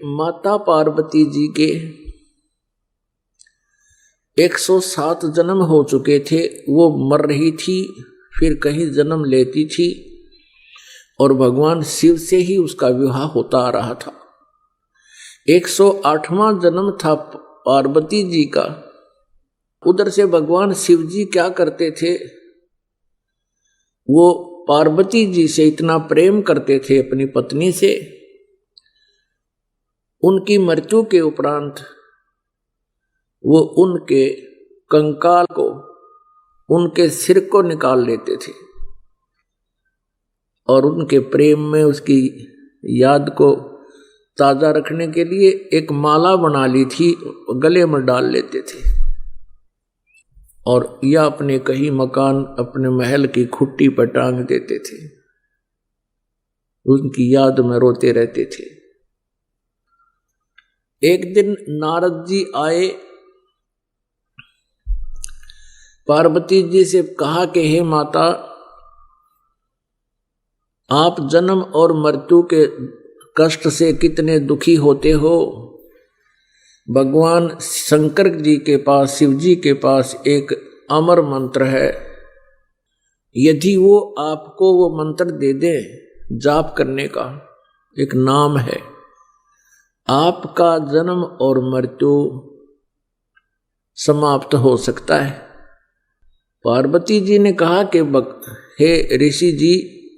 माता पार्वती जी के 107 जन्म हो चुके थे। वो मर रही थी, फिर कहीं जन्म लेती थी और भगवान शिव से ही उसका विवाह होता आ रहा था। 108वां जन्म था पार्वती जी का। उधर से भगवान शिव जी क्या करते थे, वो पार्वती जी से इतना प्रेम करते थे अपनी पत्नी से, उनकी मृत्यु के उपरांत वो उनके कंकाल को, उनके सिर को निकाल लेते थे और उनके प्रेम में उसकी याद को ताजा रखने के लिए एक माला बना ली थी, गले में डाल लेते थे और या अपने कहीं मकान, अपने महल की खुट्टी पर टांग देते थे। उनकी याद में रोते रहते थे। एक दिन नारद जी आए, पार्वती जी से कहा कि हे माता, आप जन्म और मृत्यु के कष्ट से कितने दुखी होते हो। भगवान शंकर जी के पास, शिव जी के पास एक अमर मंत्र है, यदि वो आपको वो मंत्र दे दे, जाप करने का एक नाम है, आपका जन्म और मृत्यु समाप्त हो सकता है। पार्वती जी ने कहा कि हे ऋषि जी,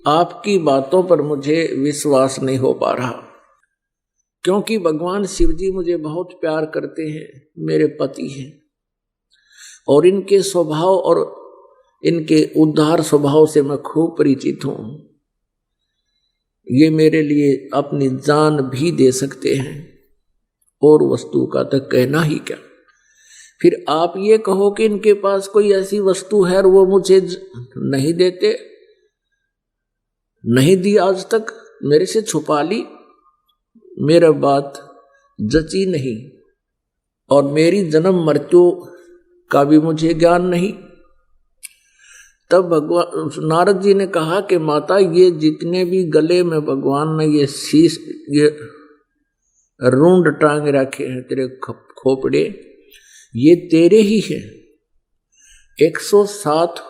आपकी बातों पर मुझे विश्वास नहीं हो पा रहा, क्योंकि भगवान शिव जी मुझे बहुत प्यार करते हैं, मेरे पति हैं और इनके स्वभाव और इनके उदार स्वभाव से मैं खूब परिचित हूं। ये मेरे लिए अपनी जान भी दे सकते हैं और वस्तु का तो कहना ही क्या। फिर आप ये कहो कि इनके पास कोई ऐसी वस्तु है और वो मुझे नहीं देते, नहीं दी आज तक, मेरे से छुपा ली, मेरा बात जची नहीं और मेरी जन्म मृत्यु का भी मुझे ज्ञान नहीं। तब भगवान नारद जी ने कहा कि माता, ये जितने भी गले में भगवान ने ये शीश, ये रूंड टांग रखे हैं तेरे खोपड़े, ये तेरे ही हैं। 107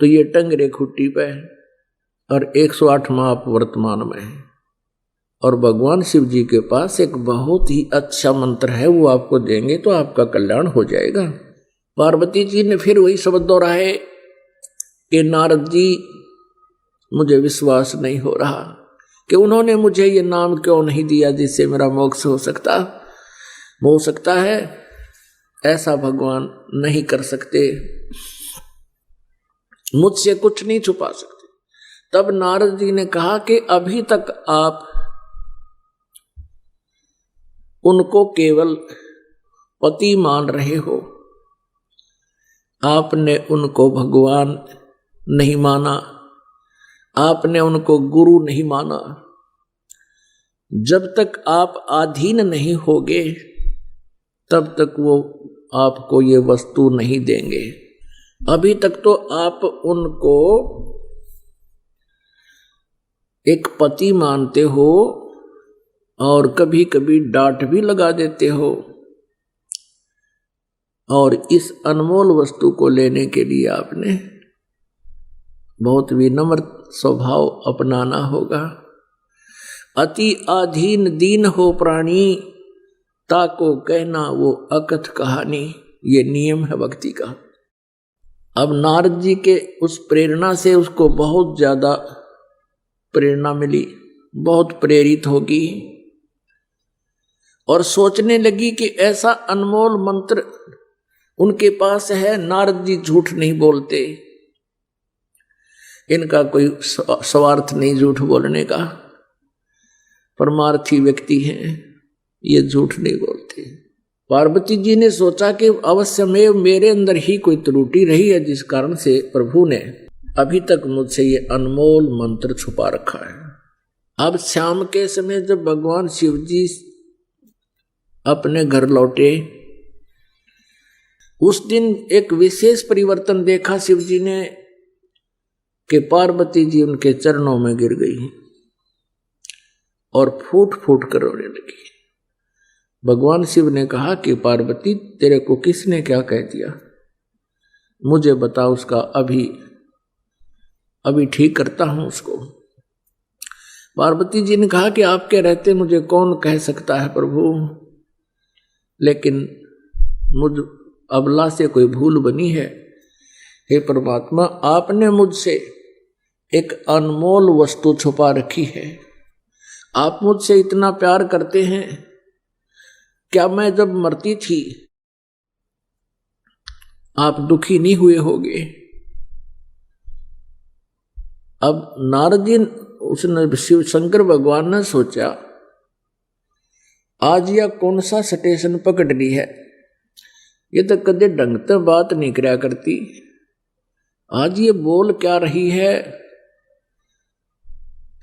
तो ये टंगरे खुट्टी पे है और 108वां आप वर्तमान में है। और भगवान शिव जी के पास एक बहुत ही अच्छा मंत्र है, वो आपको देंगे तो आपका कल्याण हो जाएगा। पार्वती जी ने फिर वही शब्द दोहराए कि नारद जी, मुझे विश्वास नहीं हो रहा कि उन्होंने मुझे ये नाम क्यों नहीं दिया जिससे मेरा मोक्ष हो सकता है। ऐसा भगवान नहीं कर सकते, मुझसे कुछ नहीं छुपा सकते। तब नारद जी ने कहा कि अभी तक आप उनको केवल पति मान रहे हो, आपने उनको भगवान नहीं माना, आपने उनको गुरु नहीं माना। जब तक आप अधीन नहीं होगे तब तक वो आपको ये वस्तु नहीं देंगे। अभी तक तो आप उनको एक पति मानते हो और कभी कभी डांट भी लगा देते हो, और इस अनमोल वस्तु को लेने के लिए आपने बहुत विनम्र स्वभाव अपनाना होगा। अति अधीन दीन हो प्राणी, ताको कहना वो अकथ कहानी, ये नियम है भक्ति का। अब नारद जी के उस प्रेरणा से उसको बहुत ज्यादा प्रेरणा मिली, बहुत प्रेरित होगी और सोचने लगी कि ऐसा अनमोल मंत्र उनके पास है। नारद जी झूठ नहीं बोलते, इनका कोई स्वार्थ नहीं झूठ बोलने का, परमार्थी व्यक्ति हैं, ये झूठ नहीं बोलते। पार्वती जी ने सोचा कि अवश्य में मेरे अंदर ही कोई त्रुटि रही है जिस कारण से प्रभु ने अभी तक मुझसे ये अनमोल मंत्र छुपा रखा है। अब शाम के समय जब भगवान शिव जी अपने घर लौटे, उस दिन एक विशेष परिवर्तन देखा शिव जी ने कि पार्वती जी उनके चरणों में गिर गई और फूट फूट कर रोने लगी। भगवान शिव ने कहा कि पार्वती, तेरे को किसने क्या कह दिया, मुझे बता, उसका अभी ठीक करता हूं उसको। पार्वती जी ने कहा कि आपके रहते मुझे कौन कह सकता है प्रभु, लेकिन मुझ अबला से कोई भूल बनी है। हे परमात्मा, आपने मुझसे एक अनमोल वस्तु छुपा रखी है। आप मुझसे इतना प्यार करते हैं, क्या मैं जब मरती थी आप दुखी नहीं हुए होगे? अब नारद जी, उसने शिव शंकर भगवान ने सोचा, आज यह कौन सा स्टेशन पकड़ ली है, ये तो कदे ढंग से बात नहीं करया करती, आज ये बोल क्या रही है।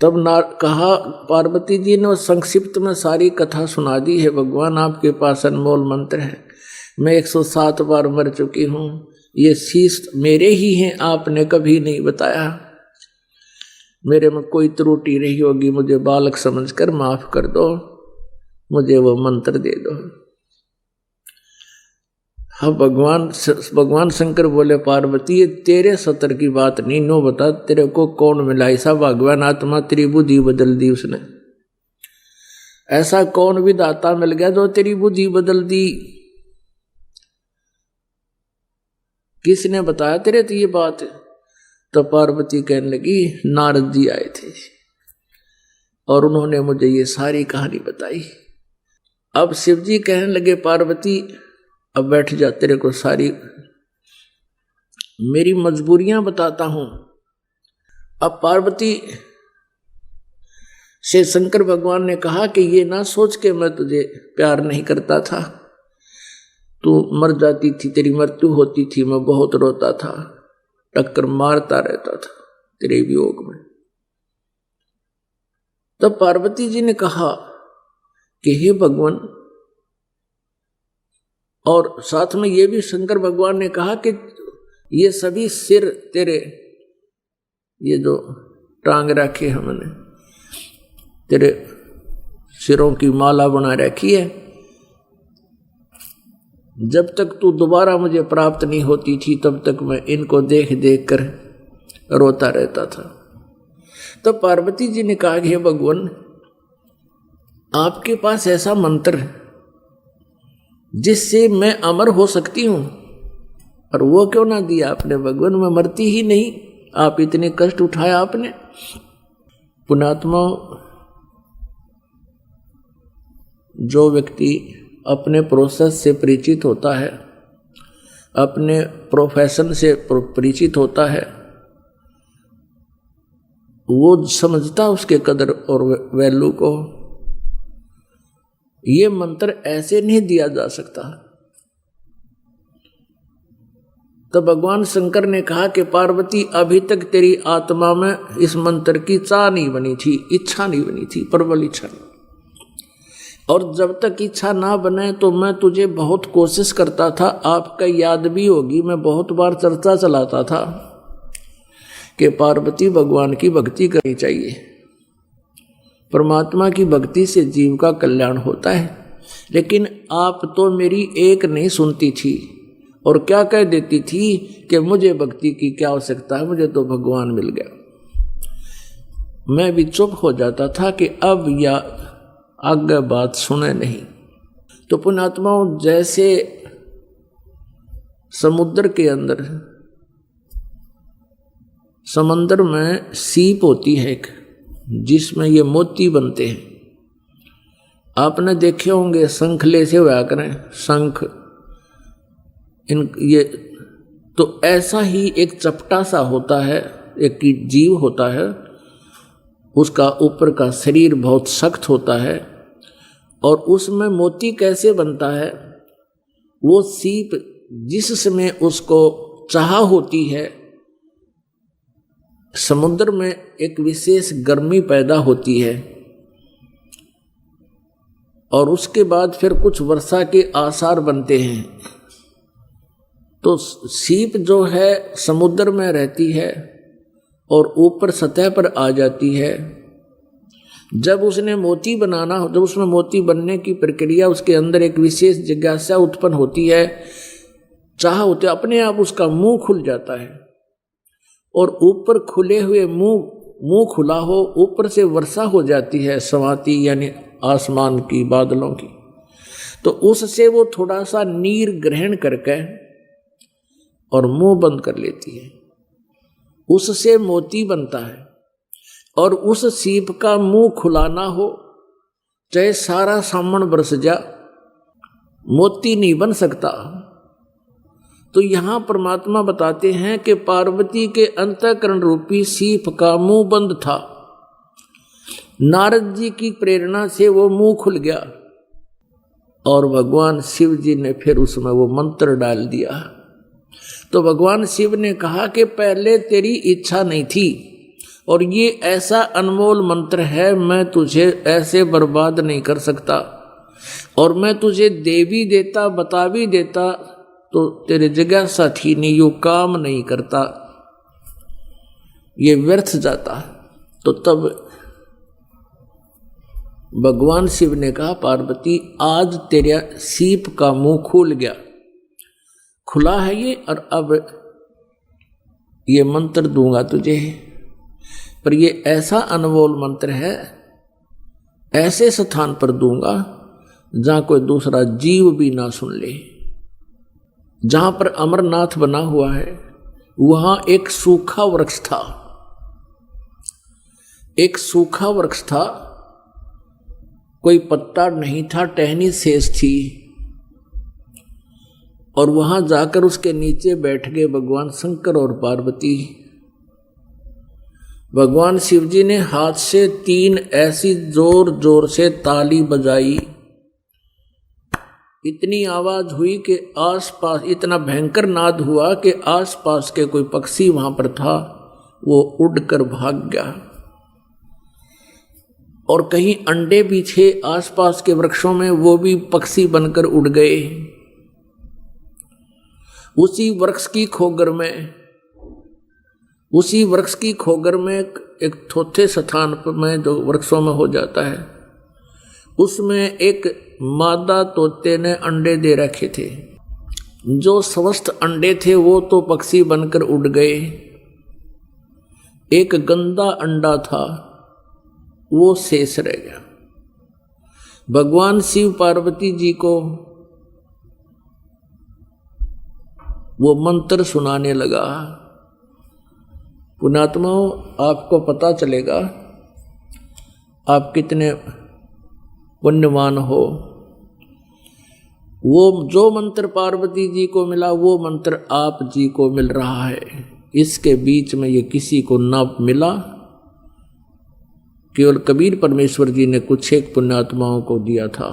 तब कहा, पार्वती जी ने संक्षिप्त में सारी कथा सुना दी है। भगवान, आपके पास अनमोल मंत्र है, मैं 107 बार मर चुकी हूं, ये शीश मेरे ही हैं, आपने कभी नहीं बताया। मेरे में कोई त्रुटि रही होगी, मुझे बालक समझकर माफ कर दो, मुझे वो मंत्र दे दो। हाँ, भगवान शंकर बोले, पार्वती ये तेरे सतर की बात नहीं, नो बता तेरे को कौन मिला ऐसा भगवान आत्मा, तेरी बुद्धि बदल दी उसने। ऐसा कौन भी दाता मिल गया जो तेरी बुद्धि बदल दी? किसने बताया तेरे तो ये बात? तो पार्वती कहने लगी, नारद जी आए थे और उन्होंने मुझे ये सारी कहानी बताई। अब शिव जी कहने लगे, पार्वती अब बैठ जा, तेरे को सारी मेरी मजबूरियां बताता हूं। अब पार्वती से शंकर भगवान ने कहा कि ये ना सोच के मैं तुझे प्यार नहीं करता था, तू मर जाती थी, तेरी मृत्यु होती थी, मैं बहुत रोता था, टक्कर मारता रहता था तेरे वियोग में। तब पार्वती जी ने कहा कि हे भगवान, और साथ में ये भी शंकर भगवान ने कहा कि ये सभी सिर तेरे, ये जो टांग रखे हमने, तेरे सिरों की माला बना रखी है, जब तक तू दोबारा मुझे प्राप्त नहीं होती थी तब तक मैं इनको देख देख कर रोता रहता था। तो पार्वती जी ने कहा, हे भगवान, आपके पास ऐसा मंत्र जिससे मैं अमर हो सकती हूं, और वो क्यों ना दिया आपने भगवान? मैं मरती ही नहीं, आप इतने कष्ट उठाया आपने। पुण्यात्मा, जो व्यक्ति अपने प्रोसेस से परिचित होता है, अपने प्रोफेशन से परिचित होता है, वो समझता उसके कदर और वैल्यू को। ये मंत्र ऐसे नहीं दिया जा सकता। तो भगवान शंकर ने कहा कि पार्वती, अभी तक तेरी आत्मा में इस मंत्र की चाह नहीं बनी थी, इच्छा नहीं बनी थी, प्रबल इच्छा नहीं। और जब तक इच्छा ना बने तो मैं तुझे बहुत कोशिश करता था। आपका याद भी होगी, मैं बहुत बार चर्चा चलाता था कि पार्वती, भगवान की भक्ति करनी चाहिए, परमात्मा की भक्ति से जीव का कल्याण होता है। लेकिन आप तो मेरी एक नहीं सुनती थी और क्या कह देती थी कि मुझे भक्ति की क्या आवश्यकता है, मुझे तो भगवान मिल गया। मैं भी चुप हो जाता था कि अब या आगे बात सुने नहीं। तो पुण्यात्माओं, जैसे समुद्र के अंदर, समंदर में सीप होती है एक, जिसमें ये मोती बनते हैं, आपने देखे होंगे, शंखले से हुआ करें शंख, ये तो ऐसा ही एक चपटा सा होता है, एक जीव होता है, उसका ऊपर का शरीर बहुत सख्त होता है, और उसमें मोती कैसे बनता है? वो सीप जिस समय उसको चाह होती है, समुद्र में एक विशेष गर्मी पैदा होती है, और उसके बाद फिर कुछ वर्षा के आसार बनते हैं। तो सीप जो है समुद्र में रहती है और ऊपर सतह पर आ जाती है, जब उसने मोती बनाना हो, जब उसमें मोती बनने की प्रक्रिया, उसके अंदर एक विशेष जिज्ञासा उत्पन्न होती है, चाह होते अपने आप उसका मुंह खुल जाता है। और ऊपर खुले हुए मुंह खुला हो, ऊपर से वर्षा हो जाती है समाती यानी आसमान की, बादलों की, तो उससे वो थोड़ा सा नीर ग्रहण करके और मुंह बंद कर लेती है, उससे मोती बनता है। और उस सीप का मुंह खुलाना हो, चाहे सारा सामन बरस जा, मोती नहीं बन सकता। तो यहां परमात्मा बताते हैं कि पार्वती के अंतःकरण रूपी सीप का मुंह बंद था, नारद जी की प्रेरणा से वो मुंह खुल गया और भगवान शिव जी ने फिर उसमें वो मंत्र डाल दिया। तो भगवान शिव ने कहा कि पहले तेरी इच्छा नहीं थी और ये ऐसा अनमोल मंत्र है, मैं तुझे ऐसे बर्बाद नहीं कर सकता, और मैं तुझे दे भी देता, बता भी देता, तो तेरे जिज्ञासा थी नहीं, यो काम नहीं करता, ये व्यर्थ जाता। तो तब भगवान शिव ने कहा, पार्वती आज तेरा सीप का मुंह खुल गया, खुला है ये, और अब ये मंत्र दूंगा तुझे, पर ये ऐसा अनमोल मंत्र है, ऐसे स्थान पर दूंगा जहां कोई दूसरा जीव भी ना सुन ले। जहां पर अमरनाथ बना हुआ है वहां एक सूखा वृक्ष था, एक सूखा वृक्ष था, कोई पत्ता नहीं था, टहनी शेष थी, और वहां जाकर उसके नीचे बैठ गए भगवान शंकर और पार्वती। भगवान शिव जी ने हाथ से 3 ऐसी जोर जोर से ताली बजाई, इतनी आवाज हुई कि आसपास, इतना भयंकर नाद हुआ कि आसपास के कोई पक्षी वहां पर था वो उड़कर भाग गया, और कहीं अंडे भी थे आसपास के वृक्षों में, वो भी पक्षी बनकर उड़ गए। उसी वृक्ष की खोगर में एक थोथे स्थान पर में जो वृक्षों में हो जाता है, उसमें एक मादा तोते ने अंडे दे रखे थे। जो स्वस्थ अंडे थे वो तो पक्षी बनकर उड़ गए, एक गंदा अंडा था वो शेष रह गया। भगवान शिव पार्वती जी को वो मंत्र सुनाने लगा। पुण्यात्माओं, आपको पता चलेगा आप कितने पुण्यवान हो। वो जो मंत्र पार्वती जी को मिला वो मंत्र आप जी को मिल रहा है। इसके बीच में ये किसी को ना मिला, केवल कबीर परमेश्वर जी ने कुछ एक पुण्यात्माओं को दिया था,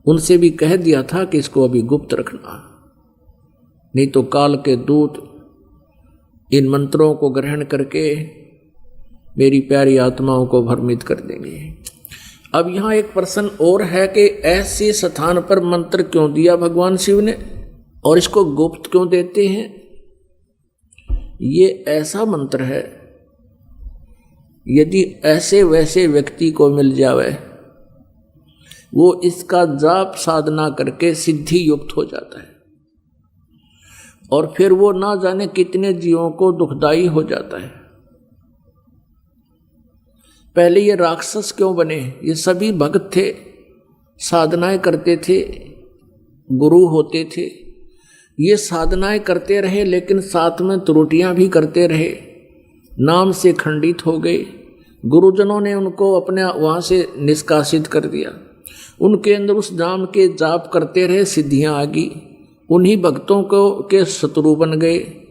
उनसे भी कह दिया था कि इसको अभी गुप्त रखना, नहीं तो काल के दूत इन मंत्रों को ग्रहण करके मेरी प्यारी आत्माओं को भ्रमित कर देंगे। अब यहाँ एक प्रश्न और है कि ऐसे स्थान पर मंत्र क्यों दिया भगवान शिव ने और इसको गुप्त क्यों देते हैं? ये ऐसा मंत्र है, यदि ऐसे वैसे व्यक्ति को मिल जावे वो इसका जाप साधना करके सिद्धि युक्त हो जाता है, और फिर वो ना जाने कितने जीवों को दुखदाई हो जाता है। पहले ये राक्षस क्यों बने? ये सभी भक्त थे, साधनाएं करते थे, गुरु होते थे, ये साधनाएं करते रहे लेकिन साथ में त्रुटियां भी करते रहे, नाम से खंडित हो गए। गुरुजनों ने उनको अपने वहाँ से निष्कासित कर दिया, उनके अंदर उस नाम के जाप करते रहे, सिद्धियाँ आ गई, उन्हीं भक्तों को के शत्रु बन गए,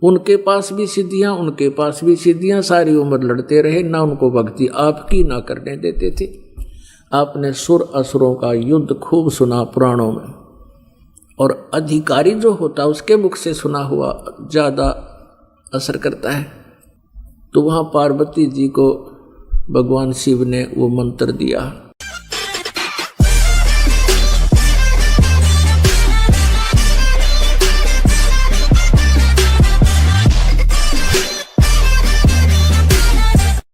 उनके पास भी सिद्धियाँ, उनके पास भी सिद्धियाँ, सारी उम्र लड़ते रहे, ना उनको भक्ति आपकी ना करने देते थे। आपने सुर असुरों का युद्ध खूब सुना पुराणों में, और अधिकारी जो होता उसके मुख से सुना हुआ ज़्यादा असर करता है। तो वहाँ पार्वती जी को भगवान शिव ने वो मंत्र दिया।